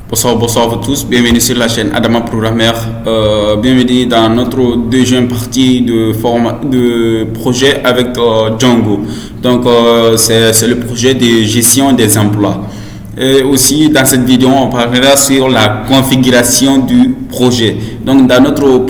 Bonsoir, bonsoir à vous tous. Bienvenue sur la chaîne Adama Programmeur. Bienvenue dans notre deuxième partie de projet avec Django. Donc, c'est le projet de gestion des emplois. Et aussi, dans cette vidéo, on parlera sur la configuration du projet. Donc, dans notre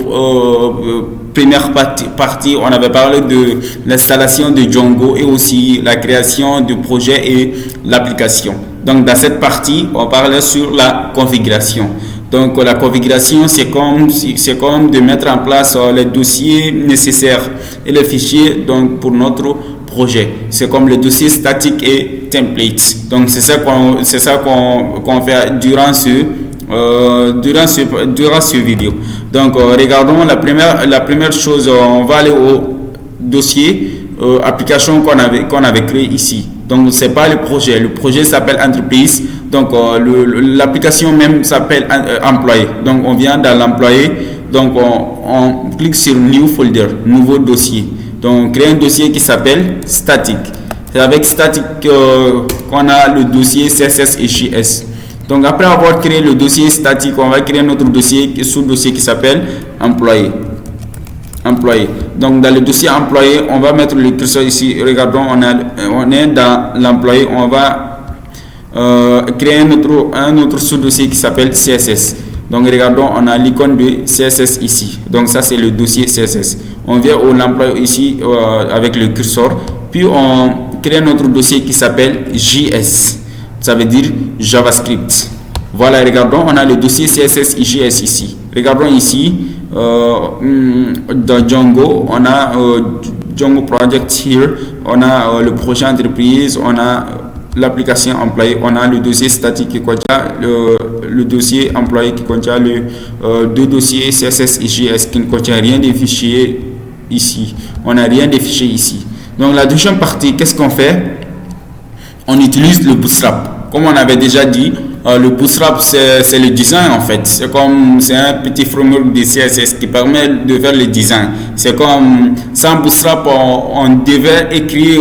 première partie, on avait parlé de l'installation de Django et aussi la création du projet et l'application. Donc, dans cette partie, on parlait sur la configuration. Donc, la configuration, c'est comme de mettre en place les dossiers nécessaires et les fichiers donc, pour notre projet. C'est comme les dossiers statiques et templates. Donc, c'est ça qu'on fait durant ce vidéo. Donc, regardons la première chose. On va aller au dossier application qu'on avait créé ici. Donc, c'est pas le projet. Le projet s'appelle entreprise. Donc, l'application même s'appelle employé. Donc, on vient dans l'employé. Donc, on clique sur New Folder, nouveau dossier. Donc, créer un dossier qui s'appelle statique. C'est avec statique qu'on a le dossier CSS et JS. Donc, après avoir créé le dossier statique, on va créer notre dossier, sous-dossier qui s'appelle employé. Donc, dans le dossier employé, on va mettre le curseur ici. Regardons, on est dans l'employé. On va créer un autre sous-dossier qui s'appelle CSS. Donc, regardons, on a l'icône de CSS ici. Donc, ça, c'est le dossier CSS. On vient au l'employé ici avec le curseur. Puis, on crée notre dossier qui s'appelle JS. Ça veut dire JavaScript. Voilà, regardons, on a le dossier CSS et JS ici. Regardons ici. Dans Django, on a Django Project here, on a le projet entreprise, on a l'application employé, on a le dossier statique qui contient le dossier employé qui contient deux dossiers CSS et JS qui ne contient rien des fichiers ici. On n'a rien des fichiers ici. Donc la deuxième partie, qu'est-ce qu'on fait? On utilise le Bootstrap. Comme on avait déjà dit, le Bootstrap, c'est le design en fait. C'est un petit framework de CSS qui permet de faire le design. C'est comme, sans Bootstrap, on devait écrire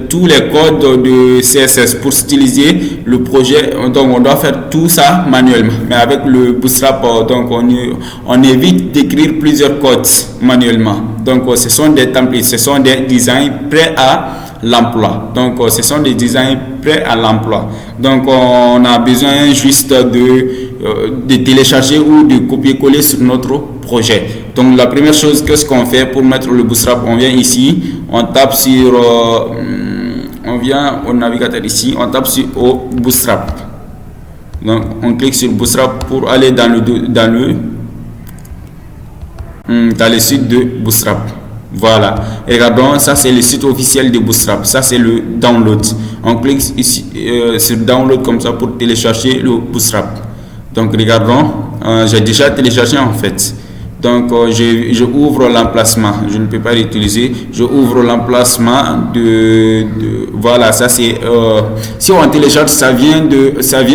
tous les codes de CSS pour styliser le projet. Donc, on doit faire tout ça manuellement. Mais avec le Bootstrap, donc, on évite d'écrire plusieurs codes manuellement. Donc, ce sont des templates, ce sont des designs prêts à l'emploi. Donc, ce sont des designs prêts à l'emploi. Donc, on a besoin juste de télécharger ou de copier-coller sur notre projet. Donc, la première chose, qu'est-ce qu'on fait pour mettre le Bootstrap? On vient ici, on tape sur, on vient au navigateur ici, on tape sur Bootstrap. Donc, on clique sur Bootstrap pour aller dans le site de Bootstrap. Voilà, et regardons, ça c'est le site officiel de Bootstrap, ça c'est le download. On clique ici sur download comme ça pour télécharger le Bootstrap. Donc regardons, j'ai déjà téléchargé en fait. Donc je ouvre l'emplacement, je ne peux pas l'utiliser. Je ouvre l'emplacement voilà, ça c'est si on télécharge, ça vient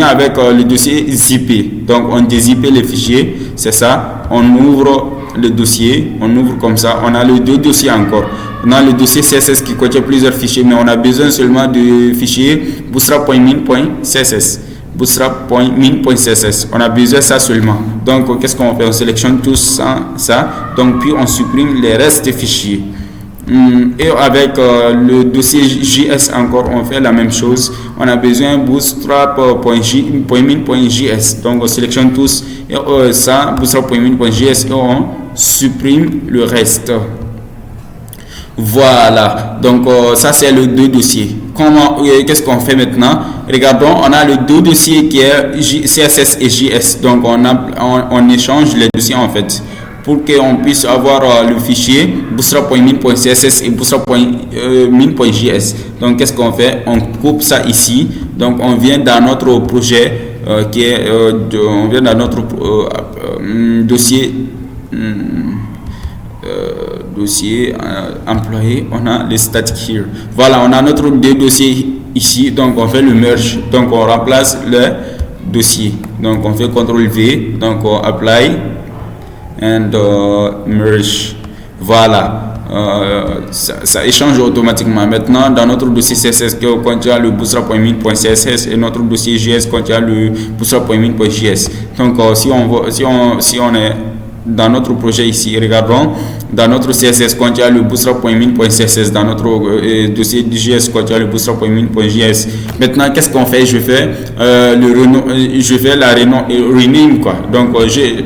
avec le dossier zippé. Donc on dézippe les fichiers, c'est ça. On ouvre le dossier, on ouvre comme ça, on a les deux dossiers encore. On a le dossier CSS qui contient plusieurs fichiers, mais on a besoin seulement de fichiers bootstrap.min.css. bootstrap.min.css. On a besoin de ça seulement. Donc, qu'est-ce qu'on fait? On sélectionne tout ça. Donc, puis on supprime les restes des fichiers. Et avec le dossier JS encore, on fait la même chose. On a besoin de bootstrap.min.js. Donc, on sélectionne tous et ça, bootstrap.min.js, et on supprime le reste. Voilà. Donc, ça, c'est le deux dossiers. Qu'est-ce qu'on fait maintenant? Regardons, on a le deux dossiers qui est CSS et JS. Donc, on échange les dossiers en fait, pour qu'on puisse avoir le fichier bootstrap.min.css et bootstrap.min.js. Donc, qu'est-ce qu'on fait? On coupe ça ici. Donc, on vient dans notre projet on vient dans notre dossier employé. On a le static here. Voilà, on a notre deux dossiers ici. Donc, on fait le merge. Donc, on remplace le dossier. Donc, on fait CTRL V. Donc, on apply and merge. Voilà. ça échange automatiquement. Maintenant, dans notre dossier CSS qui contient le bootstrap.min.css et notre dossier JS contient le bootstrap.min.js. Donc, si on est dans notre projet ici, regardons, dans notre CSS contient le bootstrap.min.css, dans notre dossier JS contient le bootstrap.min.js. Maintenant, qu'est-ce qu'on fait? Je fais la rename quoi. Donc, je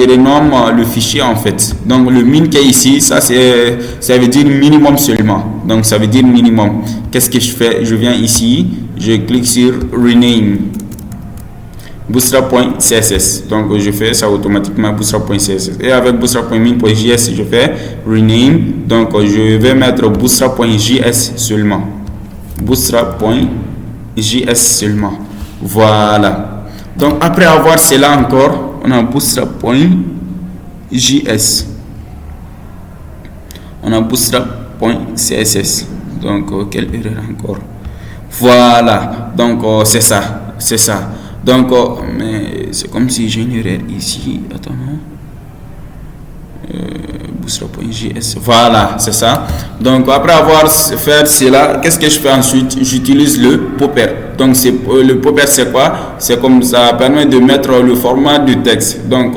renomme le fichier en fait. Donc, le min qui est ici, ça veut dire minimum seulement. Donc, ça veut dire minimum. Qu'est-ce que je fais? Je viens ici, je clique sur rename. Bootstrap.css. Donc, je fais ça automatiquement Bootstrap.css. Et avec Bootstrap.min.js, je fais rename. Donc, je vais mettre Bootstrap.js seulement. Bootstrap.js seulement. Voilà. Donc, après avoir cela encore, on a Bootstrap.js. On a Bootstrap.css. Donc, quelle erreur encore? Voilà. Donc, c'est ça. C'est ça. Donc, mais c'est comme si j'ai une erreur ici. Attends. Bootstrap.js. Voilà, c'est ça. Donc, après avoir fait cela, qu'est-ce que je fais ensuite? J'utilise le popper. Donc, le popper, c'est quoi? C'est comme ça permet de mettre le format du texte. Donc,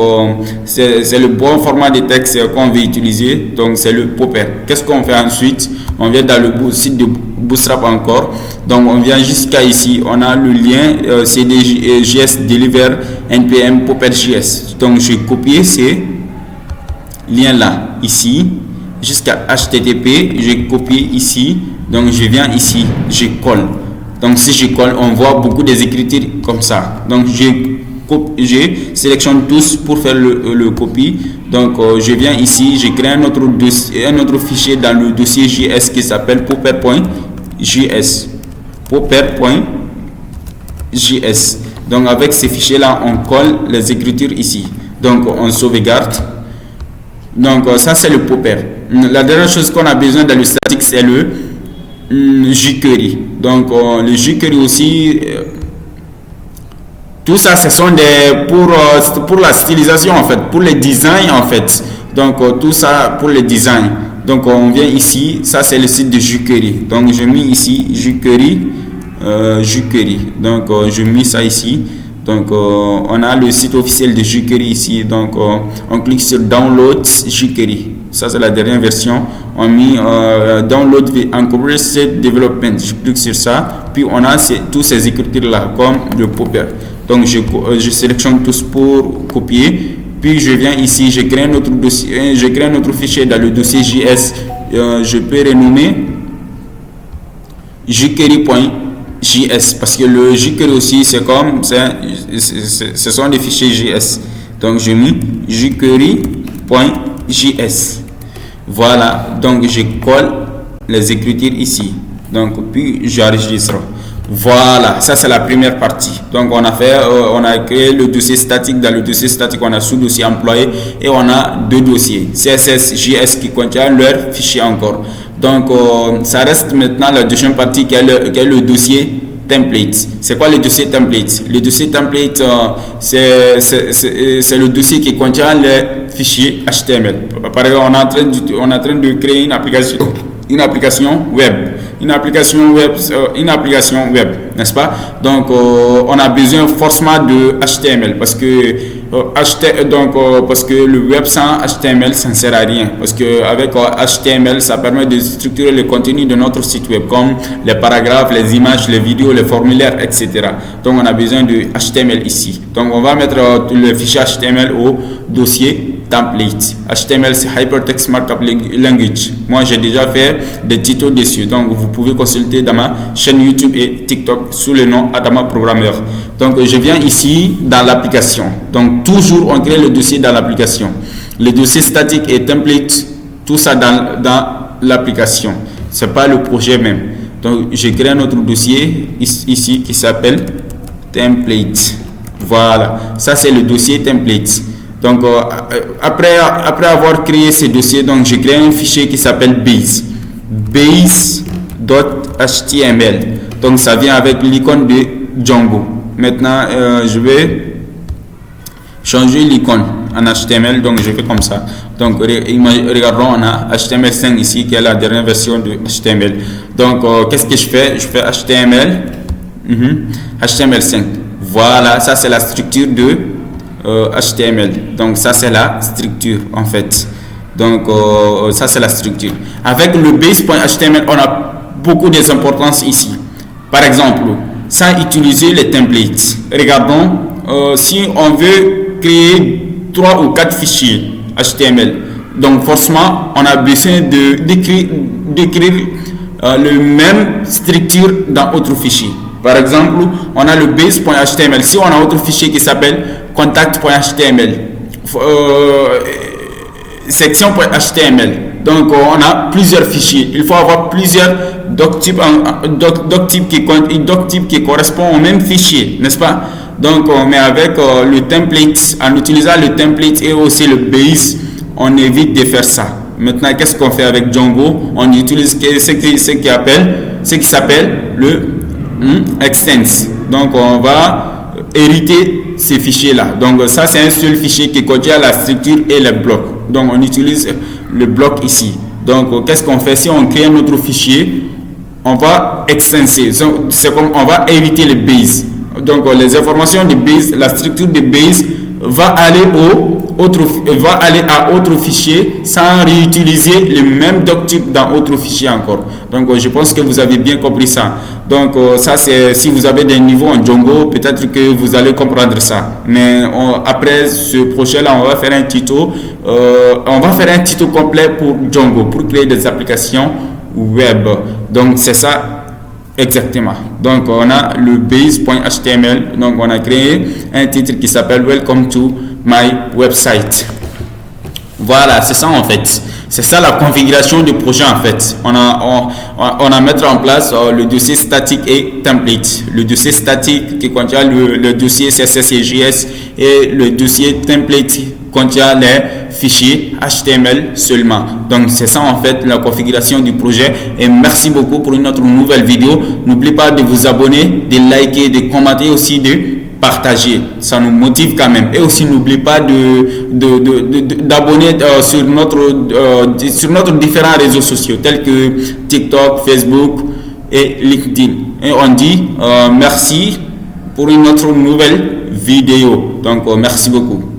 c'est le bon format de texte qu'on veut utiliser. Donc, c'est le popper. Qu'est-ce qu'on fait ensuite? On vient dans le site de Bootstrap encore. Donc, on vient jusqu'à ici. On a le lien CDJS Deliver NPM Popper.js. Donc, j'ai copié ces liens-là ici jusqu'à HTTP. J'ai copié ici. Donc, je viens ici. Je colle. Donc, si je colle, on voit beaucoup des écritures comme ça. Donc, je sélectionne tous pour faire le copie. Donc, je viens ici. Je crée un autre fichier dans le dossier JS qui s'appelle popper.js. Popper.js. Donc, avec ces fichiers-là, on colle les écritures ici. Donc, on sauvegarde. Donc, ça, c'est le popper. La dernière chose qu'on a besoin dans le statique, c'est le jQuery. Donc, le jQuery aussi, tout ça, ce sont pour la stylisation, en fait, pour les designs, en fait. Donc, tout ça pour le design. Donc, on vient ici. Ça, c'est le site de jQuery. Donc, je mets ici jQuery. Donc, je mets ça ici. Donc, on a le site officiel de jQuery ici. Donc, on clique sur Download jQuery. Ça, c'est la dernière version. On met Download Incorporated Development. Je clique sur ça. Puis, on a tous ces écritures-là, comme le popper. Donc, je sélectionne tous pour copier. Puis, je viens ici. Je crée un autre dossier. Je crée un autre fichier dans le dossier JS. Je peux renommer jQuery.js parce que le jQuery aussi, ce sont des fichiers JS. Donc, je mets jQuery.js. Voilà. Donc, je colle les écritures ici. Donc, puis j'enregistre. Voilà, ça c'est la première partie. Donc on a créé le dossier statique. Dans le dossier statique, on a sous-dossier employé et on a deux dossiers, CSS, JS qui contient leur fichier encore. Donc ça reste maintenant la deuxième partie qui est le dossier template. C'est quoi le dossier template? Le dossier template, c'est le dossier qui contient les fichiers HTML. Par exemple, on est en train de créer une application web, n'est-ce pas? Donc on a besoin forcément de HTML parce que le web sans HTML ça ne sert à rien, parce que avec HTML ça permet de structurer le contenu de notre site web, comme les paragraphes, les images, les vidéos, les formulaires, etc. Donc on a besoin de HTML ici. Donc on va mettre le fichier HTML au dossier template. HTML, c'est Hypertext Markup Language. Moi, j'ai déjà fait des tutos dessus. Donc, vous pouvez consulter dans ma chaîne YouTube et TikTok sous le nom Adama Programmeur. Donc, je viens ici dans l'application. Donc, toujours, on crée le dossier dans l'application. Le dossier statique et template, tout ça dans l'application. Ce n'est pas le projet même. Donc, je crée un autre dossier ici qui s'appelle template. Voilà. Ça, c'est le dossier template. Donc, après avoir créé ce dossier, donc j'ai créé un fichier qui s'appelle base.html. Donc, ça vient avec l'icône de Django. Maintenant, je vais changer l'icône. en HTML, donc je fais comme ça. Donc regardons, on a HTML5 ici qui est la dernière version de HTML. Donc qu'est-ce que je fais? Je fais HTML, HTML5. Voilà, ça c'est la structure de HTML. Donc ça c'est la structure en fait. Donc ça c'est la structure. Avec le base.html, on a beaucoup d'importance ici. Par exemple, sans utiliser les templates. Regardons, si on veut créer 3 ou 4 fichiers HTML, donc forcément on a besoin d'écrire le même structure dans autre fichier. Par exemple, on a le base.html. Si on a autre fichier qui s'appelle contact.html, section.html, donc on a plusieurs fichiers. Il faut avoir plusieurs doctypes qui correspondent au même fichier, n'est-ce pas? Donc mais avec le template, en utilisant le template et aussi le base, on évite de faire ça. Maintenant, qu'est-ce qu'on fait avec Django? On utilise ce qui s'appelle le extends. Donc on va hériter ces fichiers là. Donc ça c'est un seul fichier qui contient la structure et les blocs. Donc on utilise le bloc ici. Donc qu'est-ce qu'on fait? Si on crée un autre fichier, on va extenser. C'est comme on va hériter le base. Donc les informations de base, la structure de base va aller à autre fichier sans réutiliser le même doctype dans autre fichier encore. Donc je pense que vous avez bien compris ça. Donc ça c'est, si vous avez des niveaux en Django, peut-être que vous allez comprendre ça. Mais après ce projet là, on va faire un tuto complet pour Django, pour créer des applications web. Donc c'est ça exactement. Donc on a le base.html. Donc on a créé un titre qui s'appelle Welcome to my website. Voilà, c'est ça en fait. C'est ça la configuration du projet en fait. On a mettre en place le dossier statique et template. Le dossier statique qui contient le dossier CSS et JS, et le dossier template contient les fichiers HTML seulement. Donc c'est ça en fait la configuration du projet. Et merci beaucoup pour une autre nouvelle vidéo. N'oubliez pas de vous abonner, de liker, de commenter, aussi de partager, ça nous motive quand même. Et aussi n'oubliez pas d'abonner sur notre différents réseaux sociaux tels que TikTok, Facebook et LinkedIn. Et on dit merci pour une autre nouvelle vidéo. Donc merci beaucoup.